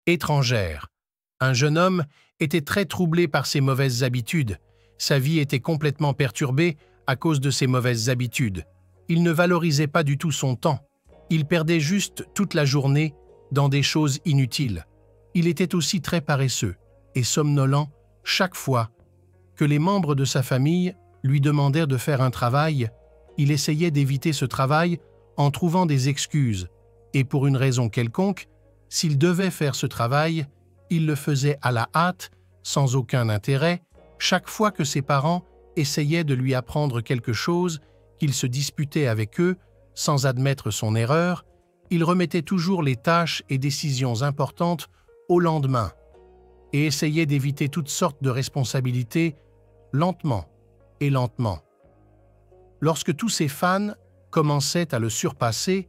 Étrangère. Un jeune homme était très troublé par ses mauvaises habitudes. Sa vie était complètement perturbée à cause de ses mauvaises habitudes. Il ne valorisait pas du tout son temps. Il perdait juste toute la journée dans des choses inutiles. Il était aussi très paresseux et somnolent chaque fois que les membres de sa famille lui demandèrent de faire un travail. Il essayait d'éviter ce travail en trouvant des excuses, et pour une raison quelconque, s'il devait faire ce travail, il le faisait à la hâte, sans aucun intérêt, chaque fois que ses parents essayaient de lui apprendre quelque chose, qu'il se disputait avec eux, sans admettre son erreur, il remettait toujours les tâches et décisions importantes au lendemain, et essayait d'éviter toutes sortes de responsabilités lentement et lentement. Lorsque tous ses fans commençaient à le surpasser,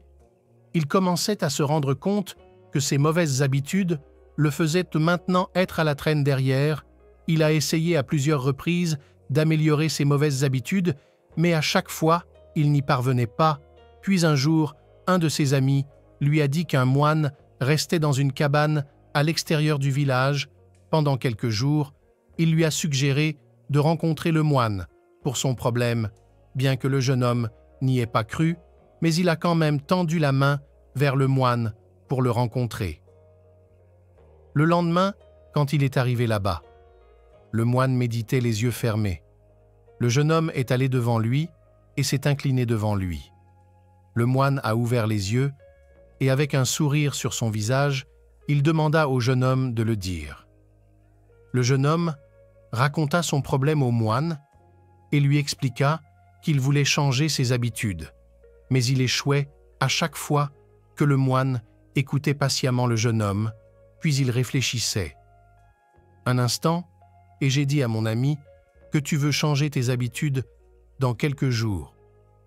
il commençait à se rendre compte que ses mauvaises habitudes le faisaient maintenant être à la traîne derrière. Il a essayé à plusieurs reprises d'améliorer ses mauvaises habitudes, mais à chaque fois, il n'y parvenait pas. Puis un jour, un de ses amis lui a dit qu'un moine restait dans une cabane à l'extérieur du village. Pendant quelques jours, il lui a suggéré de rencontrer le moine pour son problème, bien que le jeune homme n'y ait pas cru, mais il a quand même tendu la main vers le moine pour le rencontrer. Le lendemain, quand il est arrivé là-bas, le moine méditait les yeux fermés. Le jeune homme est allé devant lui et s'est incliné devant lui. Le moine a ouvert les yeux et avec un sourire sur son visage, il demanda au jeune homme de le dire. Le jeune homme raconta son problème au moine et lui expliqua qu'il voulait changer ses habitudes, mais il échouait à chaque fois que le moine écoutait patiemment le jeune homme, puis il réfléchissait. Un instant, et j'ai dit à mon ami que tu veux changer tes habitudes dans quelques jours,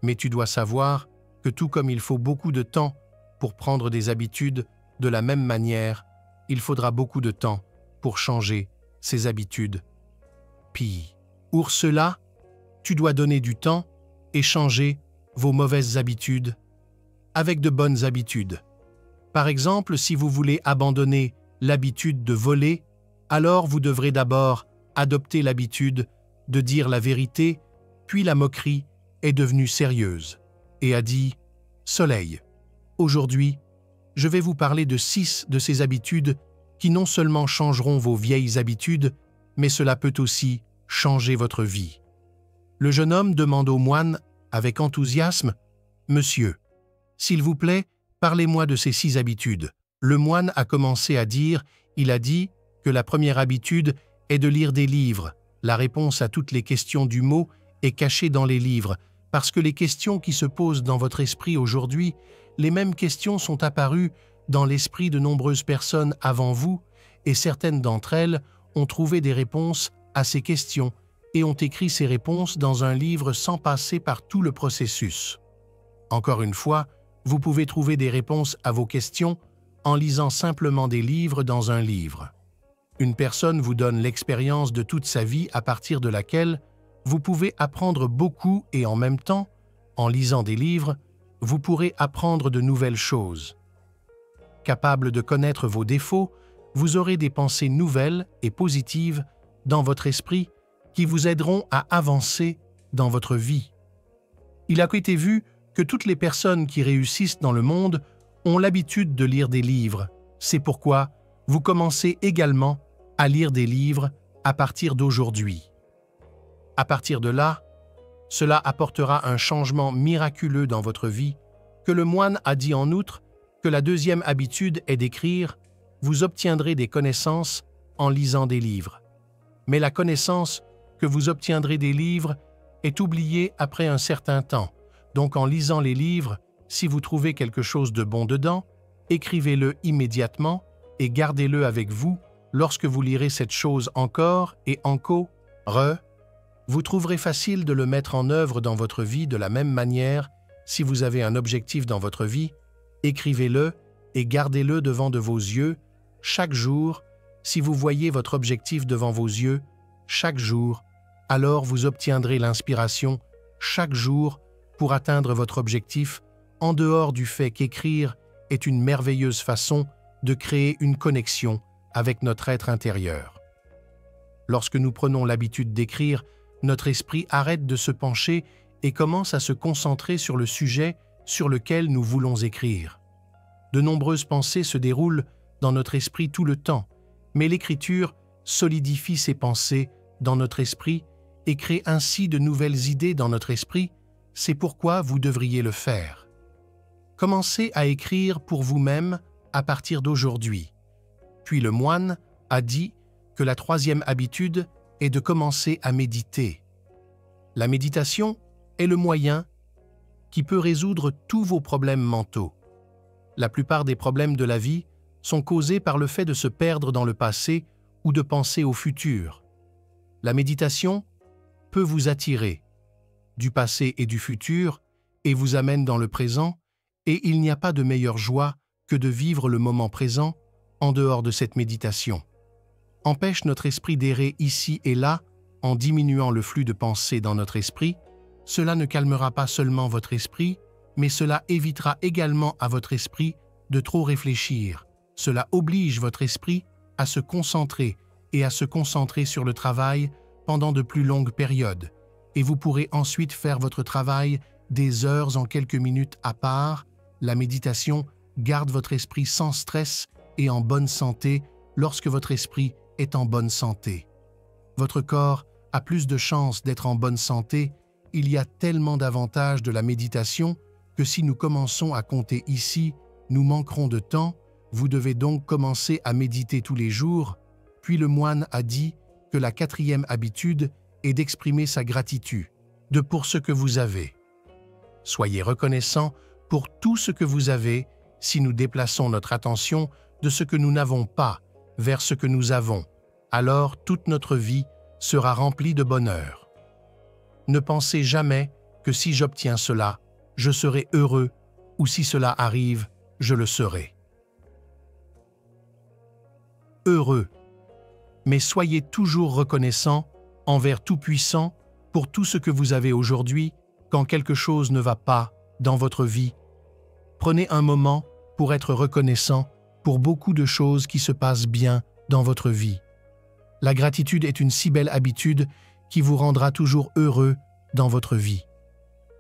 mais tu dois savoir que tout comme il faut beaucoup de temps pour prendre des habitudes de la même manière, il faudra beaucoup de temps pour changer ses habitudes. Puis, Ursula, tu dois donner du temps et changer vos mauvaises habitudes avec de bonnes habitudes. Par exemple, si vous voulez abandonner l'habitude de voler, alors vous devrez d'abord adopter l'habitude de dire la vérité, puis la moquerie est devenue sérieuse et a dit « Soleil, aujourd'hui, je vais vous parler de 6 de ces habitudes qui non seulement changeront vos vieilles habitudes, mais cela peut aussi changer votre vie. » Le jeune homme demande au moine avec enthousiasme « Monsieur, s'il vous plaît, parlez-moi de ces 6 habitudes. » Le moine a commencé à dire, il a dit que la première habitude est de lire des livres. La réponse à toutes les questions du mot est cachée dans les livres, parce que les questions qui se posent dans votre esprit aujourd'hui, les mêmes questions sont apparues dans l'esprit de nombreuses personnes avant vous, et certaines d'entre elles ont trouvé des réponses à ces questions et ont écrit ces réponses dans un livre sans passer par tout le processus. Encore une fois, vous pouvez trouver des réponses à vos questions en lisant simplement des livres dans un livre. Une personne vous donne l'expérience de toute sa vie à partir de laquelle vous pouvez apprendre beaucoup et en même temps, en lisant des livres, vous pourrez apprendre de nouvelles choses. Capable de connaître vos défauts, vous aurez des pensées nouvelles et positives dans votre esprit qui vous aideront à avancer dans votre vie. Il a été vu que toutes les personnes qui réussissent dans le monde ont l'habitude de lire des livres. C'est pourquoi vous commencez également à lire des livres à partir d'aujourd'hui. À partir de là, cela apportera un changement miraculeux dans votre vie, que le moine a dit en outre que la deuxième habitude est d'écrire, vous obtiendrez des connaissances en lisant des livres. Mais la connaissance que vous obtiendrez des livres est oubliée après un certain temps. Donc en lisant les livres, si vous trouvez quelque chose de bon dedans, écrivez-le immédiatement et gardez-le avec vous lorsque vous lirez cette chose encore et encore. Vous trouverez facile de le mettre en œuvre dans votre vie de la même manière. Si vous avez un objectif dans votre vie, écrivez-le et gardez-le devant de vos yeux chaque jour. Si vous voyez votre objectif devant vos yeux chaque jour, alors vous obtiendrez l'inspiration chaque jour pour atteindre votre objectif, en dehors du fait qu'écrire est une merveilleuse façon de créer une connexion avec notre être intérieur. Lorsque nous prenons l'habitude d'écrire, notre esprit arrête de se pencher et commence à se concentrer sur le sujet sur lequel nous voulons écrire. De nombreuses pensées se déroulent dans notre esprit tout le temps, mais l'écriture solidifie ces pensées dans notre esprit et crée ainsi de nouvelles idées dans notre esprit. C'est pourquoi vous devriez le faire. Commencez à écrire pour vous-même à partir d'aujourd'hui. Puis le moine a dit que la troisième habitude est de commencer à méditer. La méditation est le moyen qui peut résoudre tous vos problèmes mentaux. La plupart des problèmes de la vie sont causés par le fait de se perdre dans le passé ou de penser au futur. La méditation peut vous attirer du passé et du futur et vous amène dans le présent, et il n'y a pas de meilleure joie que de vivre le moment présent en dehors de cette méditation. Empêche notre esprit d'errer ici et là en diminuant le flux de pensées dans notre esprit. Cela ne calmera pas seulement votre esprit, mais cela évitera également à votre esprit de trop réfléchir. Cela oblige votre esprit à se concentrer et à se concentrer sur le travail pendant de plus longues périodes, et vous pourrez ensuite faire votre travail des heures en quelques minutes à part. La méditation garde votre esprit sans stress et en bonne santé. Lorsque votre esprit est en bonne santé, votre corps a plus de chances d'être en bonne santé. Il y a tellement d'avantages de la méditation que si nous commençons à compter ici, nous manquerons de temps. Vous devez donc commencer à méditer tous les jours. Puis le moine a dit que la quatrième habitude est d'exprimer sa gratitude pour ce que vous avez. Soyez reconnaissant pour tout ce que vous avez. Si nous déplaçons notre attention de ce que nous n'avons pas vers ce que nous avons, alors toute notre vie sera remplie de bonheur. Ne pensez jamais que si j'obtiens cela, je serai heureux, ou si cela arrive, je le serai. Heureux. Mais soyez toujours reconnaissant envers Tout-Puissant pour tout ce que vous avez aujourd'hui. Quand quelque chose ne va pas dans votre vie, prenez un moment pour être reconnaissant pour beaucoup de choses qui se passent bien dans votre vie. La gratitude est une si belle habitude qui vous rendra toujours heureux dans votre vie.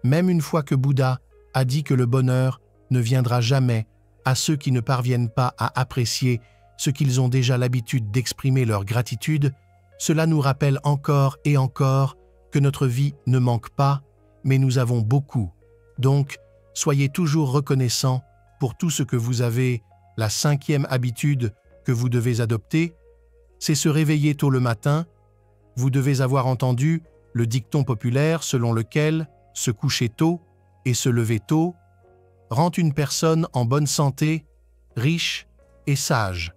Même une fois que Bouddha a dit que le bonheur ne viendra jamais à ceux qui ne parviennent pas à apprécier ce qu'ils ont déjà l'habitude d'exprimer leur gratitude, cela nous rappelle encore et encore que notre vie ne manque pas, mais nous avons beaucoup. Donc, soyez toujours reconnaissants pour tout ce que vous avez. La cinquième habitude que vous devez adopter, c'est se réveiller tôt le matin. Vous devez avoir entendu le dicton populaire selon lequel se coucher tôt et se lever tôt rend une personne en bonne santé, riche et sage.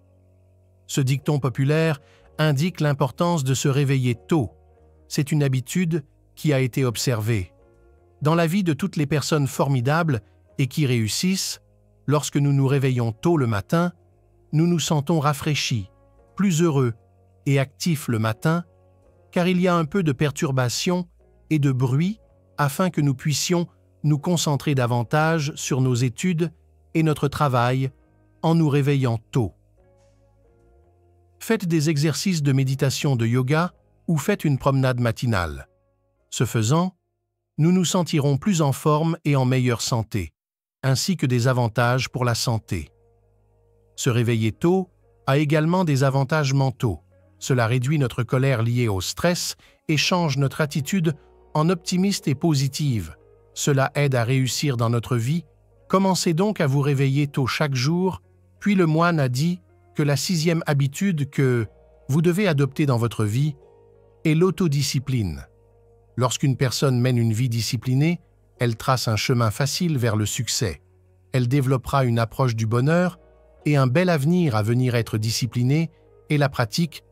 Ce dicton populaire indique l'importance de se réveiller tôt. C'est une habitude qui a été observée dans la vie de toutes les personnes formidables et qui réussissent. Lorsque nous nous réveillons tôt le matin, nous nous sentons rafraîchis, plus heureux et actifs le matin, car il y a un peu de perturbation et de bruit afin que nous puissions nous concentrer davantage sur nos études et notre travail en nous réveillant tôt. Faites des exercices de méditation de yoga ou faites une promenade matinale. Ce faisant, nous nous sentirons plus en forme et en meilleure santé, ainsi que des avantages pour la santé. Se réveiller tôt a également des avantages mentaux. Cela réduit notre colère liée au stress et change notre attitude en optimiste et positive. Cela aide à réussir dans notre vie. Commencez donc à vous réveiller tôt chaque jour. Puis le moine a dit que la sixième habitude que vous devez adopter dans votre vie est l'autodiscipline. Lorsqu'une personne mène une vie disciplinée, elle trace un chemin facile vers le succès. Elle développera une approche du bonheur et un bel avenir à venir. Être disciplinée et la pratique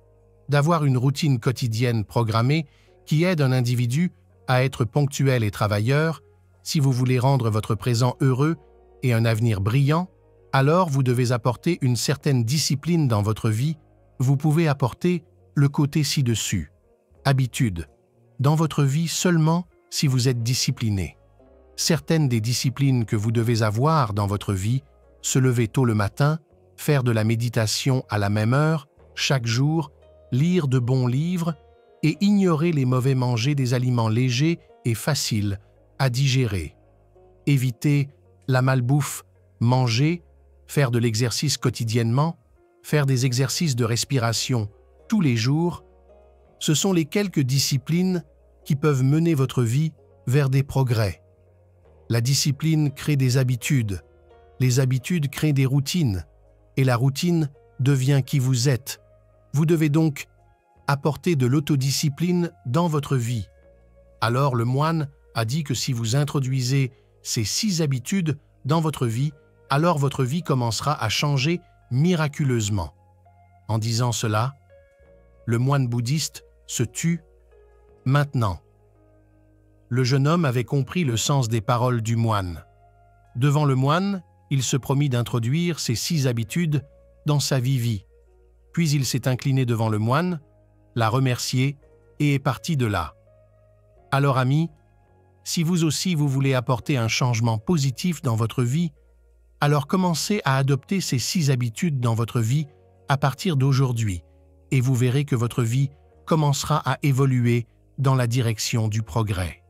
d'avoir une routine quotidienne programmée qui aide un individu à être ponctuel et travailleur. Si vous voulez rendre votre présent heureux et un avenir brillant, alors vous devez apporter une certaine discipline dans votre vie. Vous pouvez apporter le côté ci-dessus. Habitude. Dans votre vie seulement si vous êtes discipliné. Certaines des disciplines que vous devez avoir dans votre vie, se lever tôt le matin, faire de la méditation à la même heure, chaque jour, lire de bons livres et ignorer les mauvais manger des aliments légers et faciles à digérer. Éviter la malbouffe, manger, faire de l'exercice quotidiennement, faire des exercices de respiration tous les jours, ce sont les quelques disciplines qui peuvent mener votre vie vers des progrès. La discipline crée des habitudes, les habitudes créent des routines, et la routine devient qui vous êtes. Vous devez donc apporter de l'autodiscipline dans votre vie. Alors le moine a dit que si vous introduisez ces 6 habitudes dans votre vie, alors votre vie commencera à changer miraculeusement. En disant cela, le moine bouddhiste se tut. Maintenant, le jeune homme avait compris le sens des paroles du moine. Devant le moine, il se promit d'introduire ces 6 habitudes dans sa vie. Puis il s'est incliné devant le moine, l'a remercié et est parti de là. Alors amis, si vous aussi vous voulez apporter un changement positif dans votre vie, alors commencez à adopter ces 6 habitudes dans votre vie à partir d'aujourd'hui et vous verrez que votre vie commencera à évoluer dans la direction du progrès.